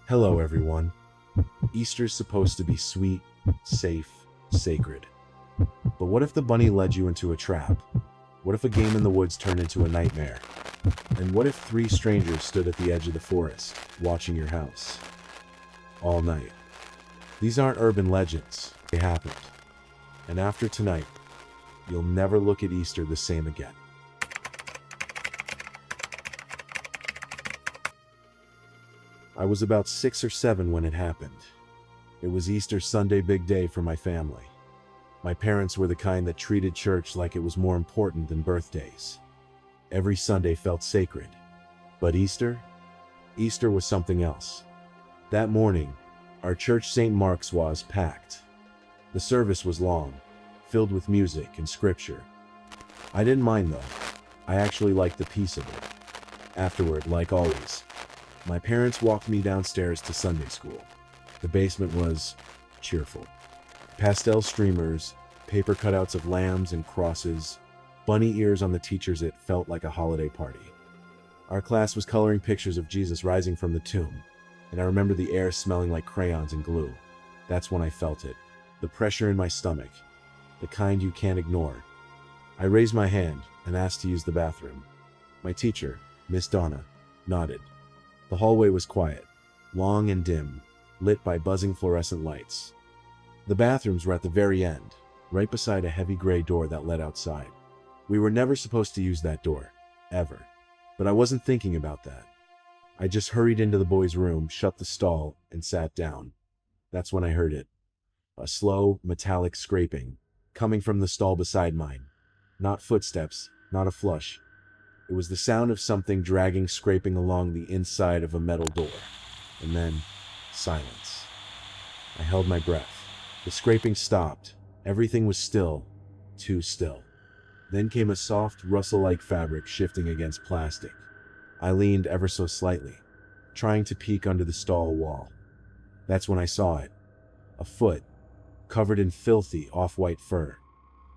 Hello, everyone. Easter's supposed to be sweet, safe, sacred. But what if the bunny led you into a trap? What if a game in the woods turned into a nightmare? And what if three strangers stood at the edge of the forest, watching your house? All night. These aren't urban legends. They happened. And after tonight, you'll never look at Easter the same again. I was about 6 or 7 when it happened. It was Easter Sunday, big day for my family. My parents were the kind that treated church like it was more important than birthdays. Every Sunday felt sacred. But Easter was something else. That morning, our church St. Mark's was packed. The service was long, filled with music and scripture. I didn't mind though. I actually liked the peace of it. Afterward, like always, my parents walked me downstairs to Sunday school. The basement was cheerful. Pastel streamers, paper cutouts of lambs and crosses, bunny ears on the teachers. It felt like a holiday party. Our class was coloring pictures of Jesus rising from the tomb, and I remember the air smelling like crayons and glue. That's when I felt it. The pressure in my stomach. The kind you can't ignore. I raised my hand and asked to use the bathroom. My teacher, Miss Donna, nodded. The hallway was quiet, long and dim, lit by buzzing fluorescent lights. The bathrooms were at the very end, right beside a heavy gray door that led outside. We were never supposed to use that door, ever. But I wasn't thinking about that. I just hurried into the boys' room, shut the stall, and sat down. That's when I heard it. A slow, metallic scraping, coming from the stall beside mine. Not footsteps, not a flush. It was the sound of something dragging, scraping along the inside of a metal door. And then, silence. I held my breath. The scraping stopped. Everything was still. Too still. Then came a soft, rustle-like fabric shifting against plastic. I leaned ever so slightly, trying to peek under the stall wall. That's when I saw it. A foot, covered in filthy, off-white fur.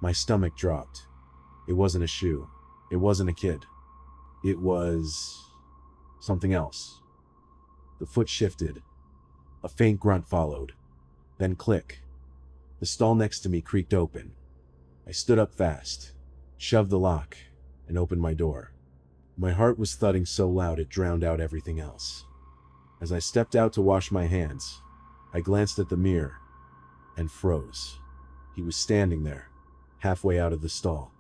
My stomach dropped. It wasn't a shoe. It wasn't a kid. It was something else. The foot shifted. A faint grunt followed. Then click. The stall next to me creaked open. I stood up fast, shoved the lock, and opened my door. My heart was thudding so loud it drowned out everything else. As I stepped out to wash my hands, I glanced at the mirror and froze. He was standing there, halfway out of the stall.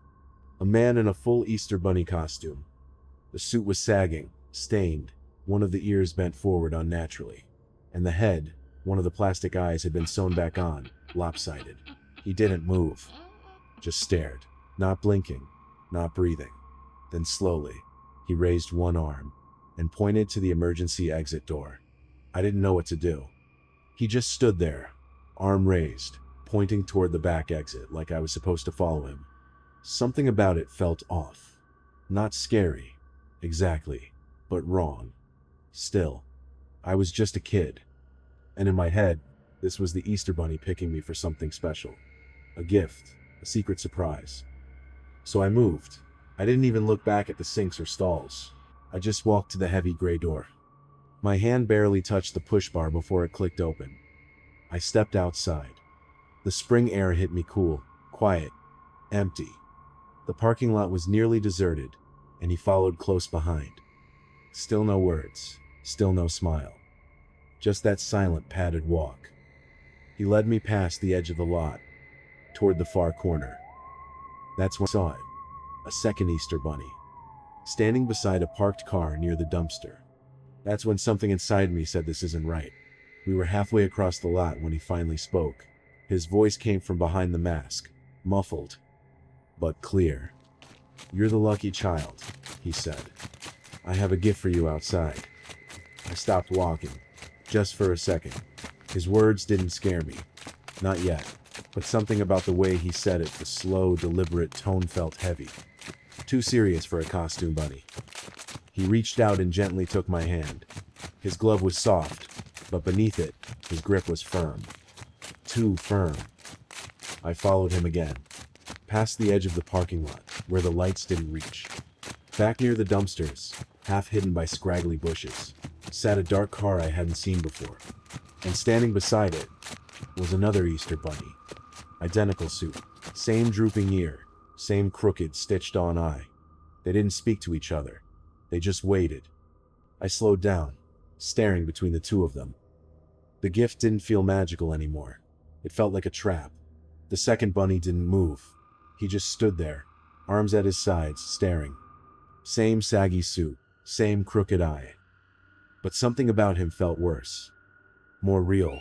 A man in a full Easter bunny costume. The suit was sagging, stained, one of the ears bent forward unnaturally, and the head, one of the plastic eyes had been sewn back on, lopsided. He didn't move, just stared, not blinking, not breathing. Then slowly, he raised one arm and pointed to the emergency exit door. I didn't know what to do. He just stood there, arm raised, pointing toward the back exit like I was supposed to follow him. Something about it felt off. Not scary, exactly, but wrong. Still, I was just a kid. And in my head, this was the Easter bunny picking me for something special. A gift, a secret surprise. So I moved. I didn't even look back at the sinks or stalls. I just walked to the heavy gray door. My hand barely touched the push bar before it clicked open. I stepped outside. The spring air hit me cool, quiet, empty. The parking lot was nearly deserted, and he followed close behind. Still no words, still no smile. Just that silent, padded walk. He led me past the edge of the lot, toward the far corner. That's when I saw it. A second Easter bunny, standing beside a parked car near the dumpster. That's when something inside me said this isn't right. We were halfway across the lot when he finally spoke. His voice came from behind the mask, muffled, but clear. "You're the lucky child," he said. "I have a gift for you outside." I stopped walking, just for a second. His words didn't scare me. Not yet. But something about the way he said it, the slow, deliberate tone felt heavy. Too serious for a costume bunny. He reached out and gently took my hand. His glove was soft, but beneath it, his grip was firm. Too firm. I followed him again, past the edge of the parking lot, where the lights didn't reach. Back near the dumpsters, half hidden by scraggly bushes. sat a dark car I hadn't seen before, and standing beside it was another Easter bunny. Identical suit, same drooping ear, same crooked, stitched-on eye. They didn't speak to each other. They just waited. I slowed down, staring between the two of them. The gift didn't feel magical anymore. It felt like a trap. The second bunny didn't move. He just stood there, arms at his sides, staring. Same saggy suit, same crooked eye. But something about him felt worse. More real.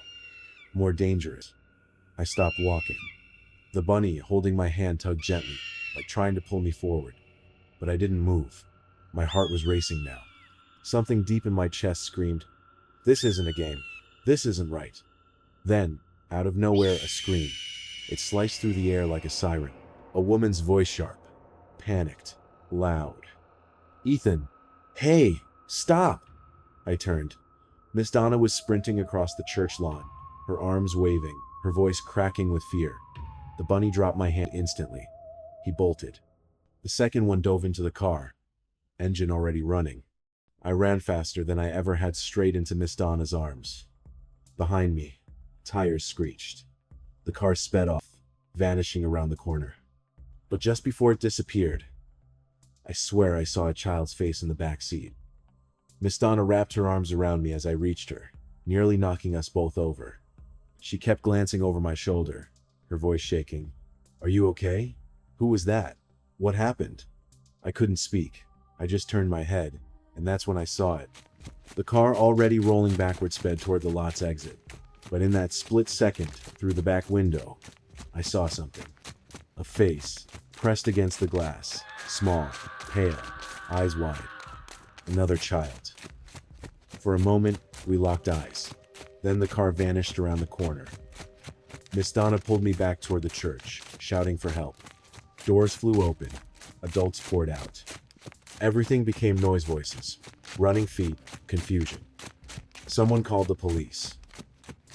More dangerous. I stopped walking. The bunny, holding my hand, tugged gently, like trying to pull me forward. But I didn't move. My heart was racing now. Something deep in my chest screamed, "This isn't a game. This isn't right." Then, out of nowhere, a scream. It sliced through the air like a siren. A woman's voice, sharp, panicked, loud. "Ethan! Hey! Stop!" I turned. Miss Donna was sprinting across the church lawn, her arms waving, her voice cracking with fear. The bunny dropped my hand instantly. He bolted. The second one dove into the car, engine already running. I ran faster than I ever had, straight into Miss Donna's arms. Behind me, tires screeched. The car sped off, vanishing around the corner. But just before it disappeared, I swear I saw a child's face in the back seat. Miss Donna wrapped her arms around me as I reached her, nearly knocking us both over. She kept glancing over my shoulder, her voice shaking. "Are you okay? Who was that? What happened?" I couldn't speak. I just turned my head, and that's when I saw it. The car, already rolling backward, sped toward the lot's exit. But in that split second, through the back window, I saw something. A face, pressed against the glass, small, pale, eyes wide. Another child. For a moment, we locked eyes. Then the car vanished around the corner. Miss Donna pulled me back toward the church, shouting for help. Doors flew open. Adults poured out. Everything became noise voices, running feet, confusion. Someone called the police.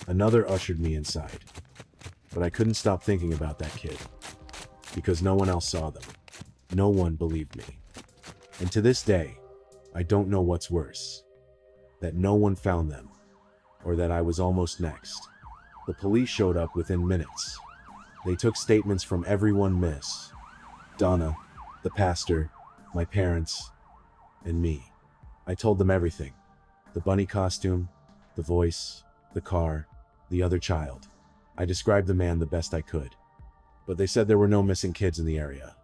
Another ushered me inside. But I couldn't stop thinking about that kid. Because no one else saw them. No one believed me. And to this day, I don't know what's worse. That no one found them, or that I was almost next. The police showed up within minutes. They took statements from everyone: Miss Donna, the pastor, my parents, and me. I told them everything. The bunny costume, the voice, the car, the other child. I described the man the best I could. But they said there were no missing kids in the area.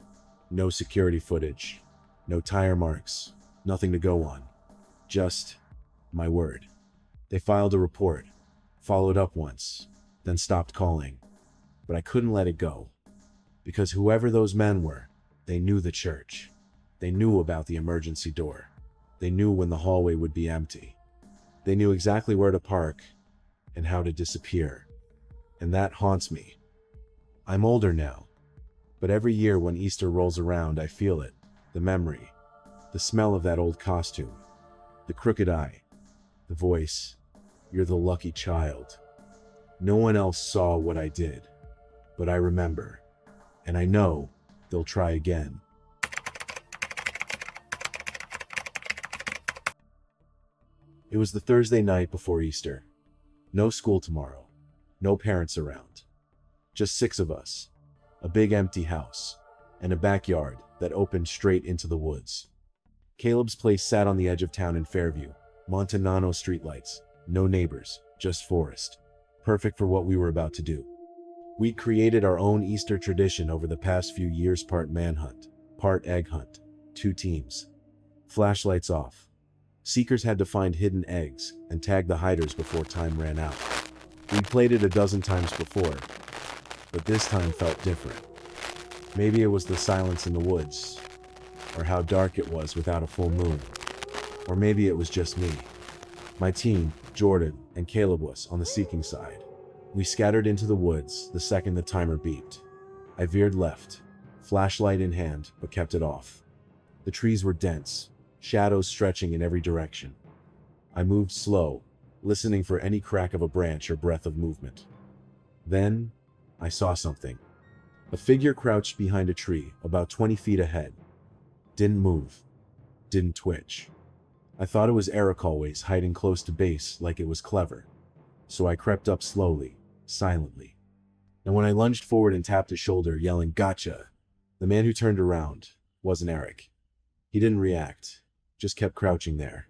No security footage. No tire marks. Nothing to go on. Just my word. They filed a report, followed up once, then stopped calling. But I couldn't let it go. Because whoever those men were, they knew the church. They knew about the emergency door. They knew when the hallway would be empty. They knew exactly where to park and how to disappear. And that haunts me. I'm older now, but every year when Easter rolls around, I feel it. The memory, the smell of that old costume, the crooked eye, the voice. You're the lucky child. No one else saw what I did, but I remember, and I know they'll try again. It was the Thursday night before Easter. No school tomorrow. No parents around. Just 6 of us. A big empty house. And a backyard that opened straight into the woods. Caleb's place sat on the edge of town in Fairview. Montanano streetlights. No neighbors. Just forest. Perfect for what we were about to do. We'd created our own Easter tradition over the past few years, part manhunt, part egg hunt. 2 teams. Flashlights off. Seekers had to find hidden eggs and tag the hiders before time ran out. We'd played it a dozen times before, but this time felt different. Maybe it was the silence in the woods, or how dark it was without a full moon, or maybe it was just me. My team, Jordan and Caleb, was on the seeking side. We scattered into the woods the second the timer beeped. I veered left, flashlight in hand, but kept it off. The trees were dense, shadows stretching in every direction. I moved slow, listening for any crack of a branch or breath of movement. Then, I saw something. A figure crouched behind a tree, about 20 feet ahead. Didn't move. Didn't twitch. I thought it was Eric always, hiding close to base like it was clever. So I crept up slowly, silently. And when I lunged forward and tapped his shoulder, yelling, "Gotcha!" the man who turned around wasn't Eric. He didn't react, just kept crouching there.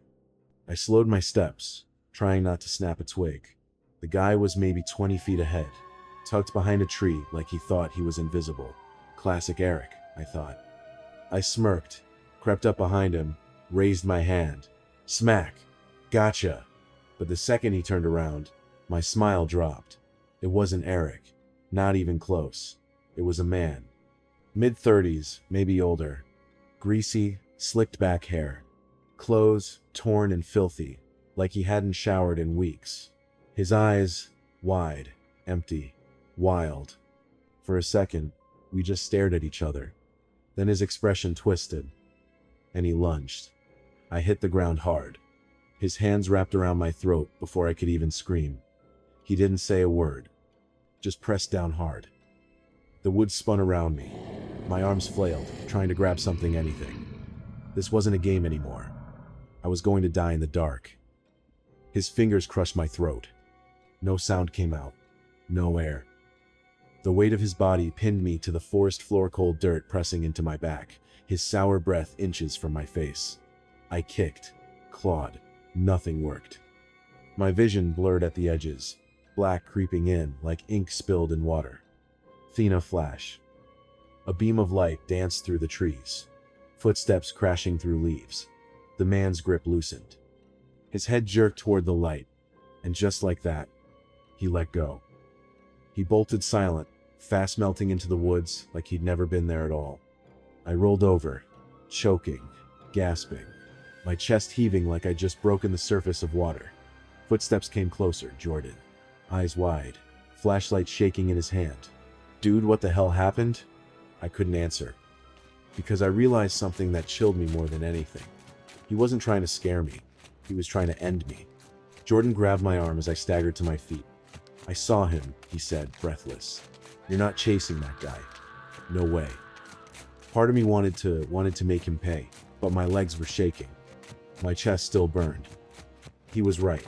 I slowed my steps, trying not to snap a twig. The guy was maybe 20 feet ahead, tucked behind a tree like he thought he was invisible. Classic Eric, I thought. I smirked, crept up behind him, raised my hand. Smack! Gotcha! But the second he turned around, my smile dropped. It wasn't Eric, not even close. It was a man. Mid-30s, maybe older. Greasy, slicked back hair. Clothes torn and filthy, like he hadn't showered in weeks. His eyes, wide, empty, wild. For a second, we just stared at each other. Then his expression twisted, and he lunged. I hit the ground hard. His hands wrapped around my throat before I could even scream. He didn't say a word, just pressed down hard. The wood spun around me. My arms flailed, trying to grab something, anything. This wasn't a game anymore. I was going to die in the dark. His fingers crushed my throat. No sound came out. No air. The weight of his body pinned me to the forest floor, cold dirt pressing into my back, his sour breath inches from my face. I kicked, clawed. Nothing worked. My vision blurred at the edges, black creeping in like ink spilled in water. Then a flash. A beam of light danced through the trees, footsteps crashing through leaves. The man's grip loosened. His head jerked toward the light, and just like that, he let go. He bolted silent, fast melting into the woods like he'd never been there at all. I rolled over, choking, gasping, my chest heaving like I'd just broken the surface of water. Footsteps came closer, Jordan. Eyes wide, flashlight shaking in his hand. "Dude, what the hell happened?" I couldn't answer, because I realized something that chilled me more than anything. He wasn't trying to scare me. He was trying to end me. Jordan grabbed my arm as I staggered to my feet. "I saw him," he said, breathless. "You're not chasing that guy. No way." Part of me wanted to make him pay, but my legs were shaking. My chest still burned. He was right.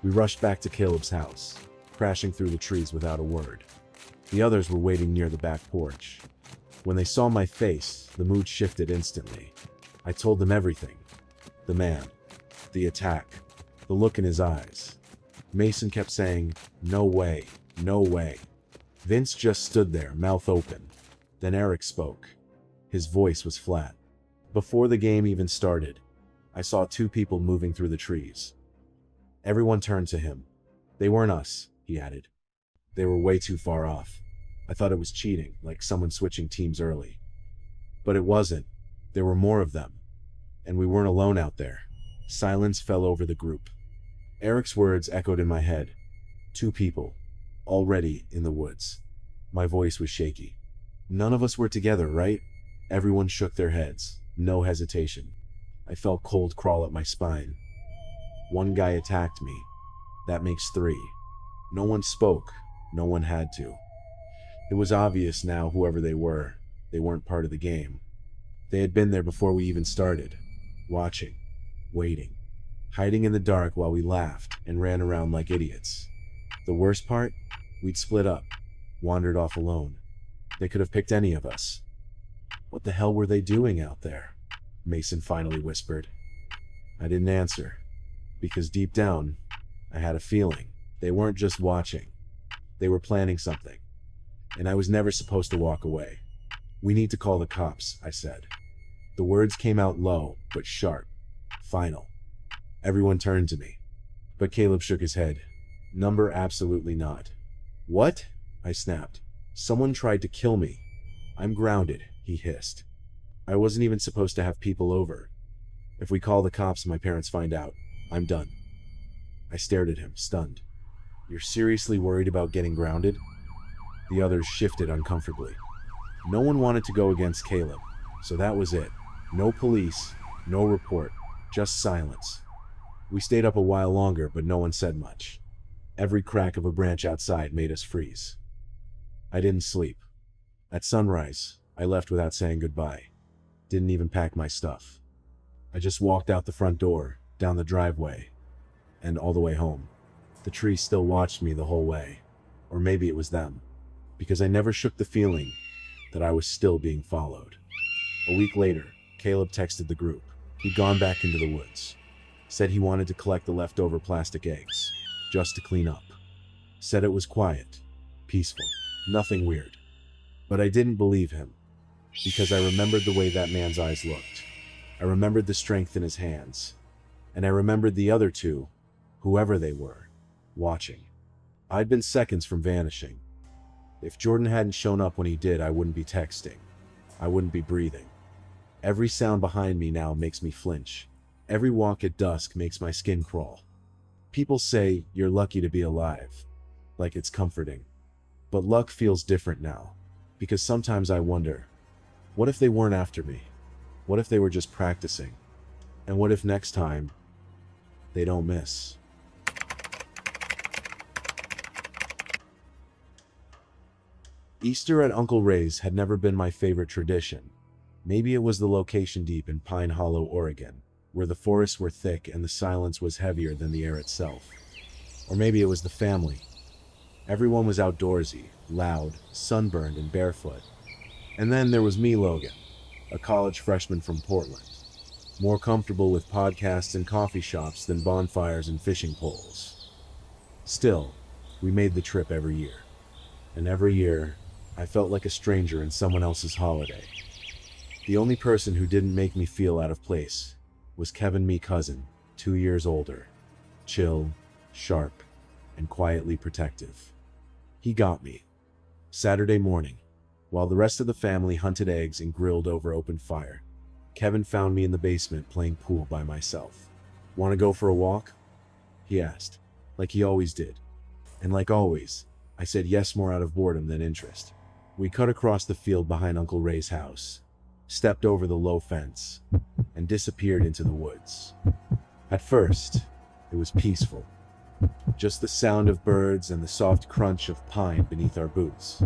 We rushed back to Caleb's house, crashing through the trees without a word. The others were waiting near the back porch. When they saw my face, the mood shifted instantly. I told them everything. The man, the attack, the look in his eyes. Mason kept saying, "No way, no way." Vince just stood there, mouth open. Then Eric spoke. His voice was flat. Before the game even started, I saw two people moving through the trees. Everyone turned to him. "They weren't us," he added. "They were way too far off. I thought it was cheating, like someone switching teams early. But it wasn't. There were more of them. And we weren't alone out there." Silence fell over the group. Eric's words echoed in my head. Two people, already in the woods. My voice was shaky. "None of us were together, right?" Everyone shook their heads. No hesitation. I felt cold crawl up my spine. One guy attacked me. That makes three. No one spoke. No one had to. It was obvious now, whoever they weren't part of the game. They had been there before we even started. Watching. Waiting. Hiding in the dark while we laughed and ran around like idiots. The worst part? We'd split up. Wandered off alone. They could have picked any of us. "What the hell were they doing out there?" Mason finally whispered. I didn't answer, because deep down, I had a feeling. They weren't just watching. They were planning something. And I was never supposed to walk away. "We need to call the cops," I said. The words came out low, but sharp. Final. Everyone turned to me. But Caleb shook his head. "Number absolutely not." "What?" I snapped. "Someone tried to kill me. I'm grounded," he hissed. "I wasn't even supposed to have people over. If we call the cops and my parents find out, I'm done." I stared at him, stunned. "You're seriously worried about getting grounded?" The others shifted uncomfortably. No one wanted to go against Caleb, so that was it. No police, no report, just silence. We stayed up a while longer, but no one said much. Every crack of a branch outside made us freeze. I didn't sleep. At sunrise, I left without saying goodbye. Didn't even pack my stuff. I just walked out the front door, down the driveway, and all the way home. The tree still watched me the whole way. Or maybe it was them, because I never shook the feeling that I was still being followed. A week later, Caleb texted the group. He'd gone back into the woods. Said he wanted to collect the leftover plastic eggs, just to clean up. Said it was quiet, peaceful, nothing weird. But I didn't believe him, because I remembered the way that man's eyes looked. I remembered the strength in his hands. And I remembered the other two, whoever they were, watching. I'd been seconds from vanishing. If Jordan hadn't shown up when he did, I wouldn't be texting. I wouldn't be breathing. Every sound behind me now makes me flinch. Every walk at dusk makes my skin crawl. People say you're lucky to be alive, like it's comforting. But luck feels different now, because sometimes I wonder, what if they weren't after me? What if they were just practicing? And what if next time, they don't miss? Easter at Uncle Ray's had never been my favorite tradition. Maybe it was the location deep in Pine Hollow, Oregon, where the forests were thick and the silence was heavier than the air itself. Or maybe it was the family. Everyone was outdoorsy, loud, sunburned, and barefoot. And then there was me, Logan, a college freshman from Portland, more comfortable with podcasts and coffee shops than bonfires and fishing poles. Still, we made the trip every year. And every year, I felt like a stranger in someone else's holiday. The only person who didn't make me feel out of place was Kevin, me cousin, 2 years older, chill, sharp, and quietly protective. He got me. Saturday morning, while the rest of the family hunted eggs and grilled over open fire, Kevin found me in the basement playing pool by myself. "Want to go for a walk?" he asked, like he always did. And like always, I said yes, more out of boredom than interest. We cut across the field behind Uncle Ray's house, stepped over the low fence, and disappeared into the woods. At first, it was peaceful. Just the sound of birds and the soft crunch of pine beneath our boots.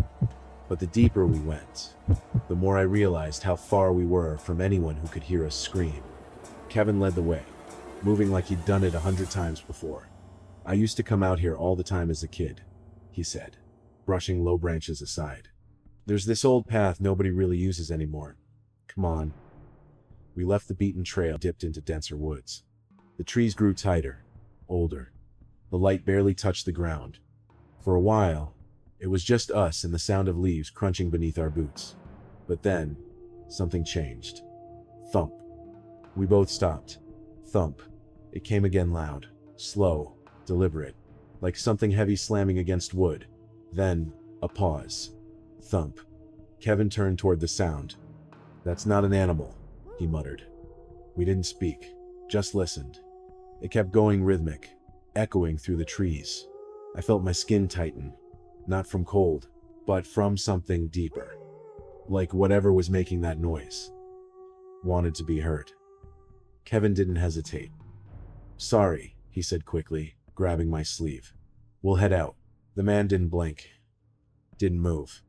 But the deeper we went, the more I realized how far we were from anyone who could hear us scream. Kevin led the way, moving like he'd done it 100 times before. "I used to come out here all the time as a kid," he said, brushing low branches aside. "There's this old path nobody really uses anymore. Come on." We left the beaten trail, dipped into denser woods. The trees grew tighter, older. The light barely touched the ground. For a while, it was just us and the sound of leaves crunching beneath our boots. But then, something changed. Thump. We both stopped. Thump. It came again, loud, slow, deliberate, like something heavy slamming against wood. Then, a pause. Thump. Kevin turned toward the sound. "That's not an animal," he muttered. We didn't speak, just listened. It kept going, rhythmic, echoing through the trees. I felt my skin tighten, not from cold, but from something deeper. Like whatever was making that noise wanted to be heard. Kevin didn't hesitate. "Sorry," he said quickly, grabbing my sleeve. "We'll head out." The man didn't blink, didn't move,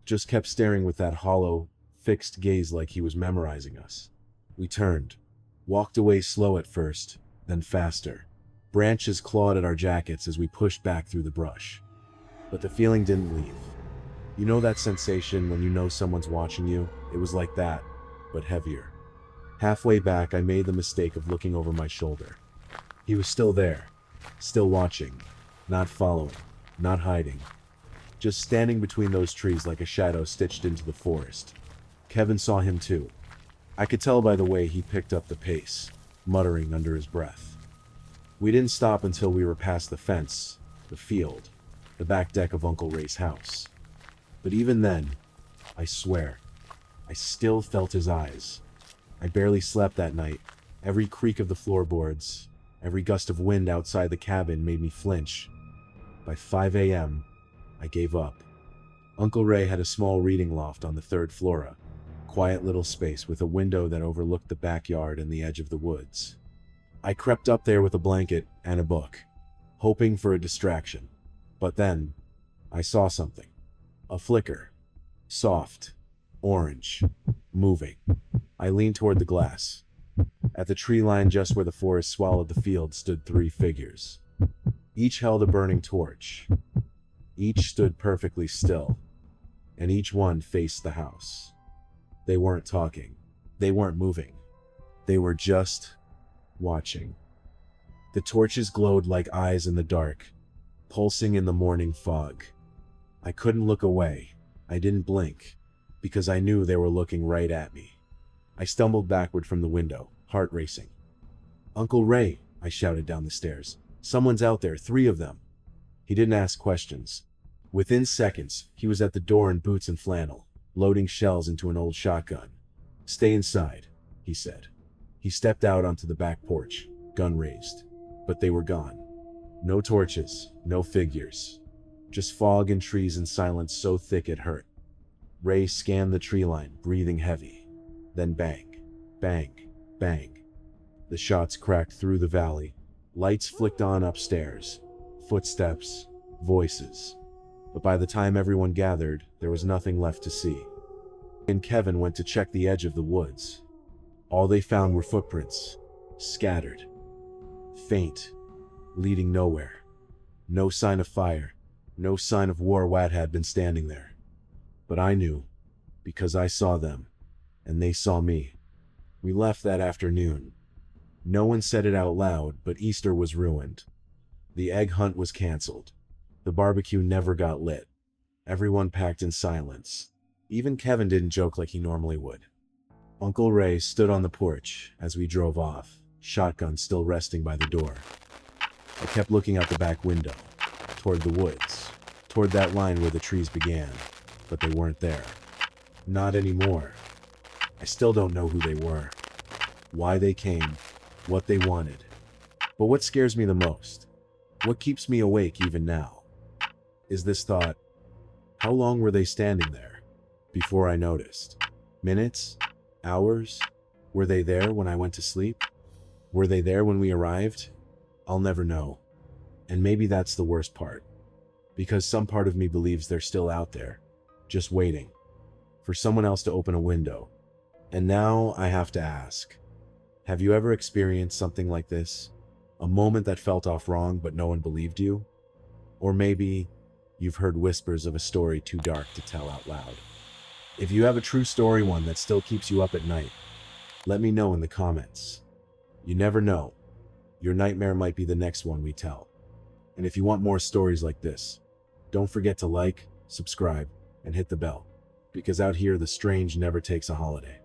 just kept staring with that hollow, fixed gaze like he was memorizing us. We turned, walked away, slow at first, then faster. Branches clawed at our jackets as we pushed back through the brush. But the feeling didn't leave. You know that sensation when you know someone's watching you? It was like that, but heavier. Halfway back, I made the mistake of looking over my shoulder. He was still there, still watching, not following, not hiding. Just standing between those trees like a shadow stitched into the forest. Kevin saw him too. I could tell by the way he picked up the pace, muttering under his breath. We didn't stop until we were past the fence, the field, the back deck of Uncle Ray's house. But even then, I swear, I still felt his eyes. I barely slept that night. Every creak of the floorboards, every gust of wind outside the cabin made me flinch. By 5 a.m., I gave up. Uncle Ray had a small reading loft on the 3rd floor, a quiet little space with a window that overlooked the backyard and the edge of the woods. I crept up there with a blanket and a book, hoping for a distraction. But then, I saw something. A flicker. Soft. Orange. Moving. I leaned toward the glass. At the tree line just where the forest swallowed the field stood 3 figures. Each held a burning torch. Each stood perfectly still, and each one faced the house. They weren't talking. They weren't moving. They were just watching. The torches glowed like eyes in the dark, pulsing in the morning fog. I couldn't look away. I didn't blink, because I knew they were looking right at me. I stumbled backward from the window, heart racing. "Uncle Ray," I shouted down the stairs. "Someone's out there, 3 of them." He didn't ask questions. Within seconds, he was at the door in boots and flannel, loading shells into an old shotgun. "Stay inside," he said. He stepped out onto the back porch, gun raised. But they were gone. No torches, no figures. Just fog and trees and silence so thick it hurt. Ray scanned the tree line, breathing heavy. Then bang, bang, bang. The shots cracked through the valley. Lights flicked on upstairs. Footsteps, voices. But by the time everyone gathered, there was nothing left to see. And Kevin went to check the edge of the woods. All they found were footprints, scattered, faint, leading nowhere. No sign of fire, no sign of war. Wat had been standing there. But I knew, because I saw them, and they saw me. We left that afternoon. No one said it out loud, but Easter was ruined. The egg hunt was canceled. The barbecue never got lit. Everyone packed in silence. Even Kevin didn't joke like he normally would. Uncle Ray stood on the porch as we drove off, shotgun still resting by the door. I kept looking out the back window, toward the woods, toward that line where the trees began, but they weren't there. Not anymore. I still don't know who they were, why they came, what they wanted. But what scares me the most, what keeps me awake even now, is this thought: how long were they standing there before I noticed? Minutes? Hours? Were they there when I went to sleep? Were they there when we arrived? I'll never know. And maybe that's the worst part, because some part of me believes they're still out there, just waiting for someone else to open a window. And now I have to ask, have you ever experienced something like this? A moment that felt off wrong but no one believed you? Or maybe you've heard whispers of a story too dark to tell out loud. If you have a true story, one that still keeps you up at night, let me know in the comments. You never know. Your nightmare might be the next one we tell. And if you want more stories like this, don't forget to like, subscribe, and hit the bell, because out here the strange never takes a holiday.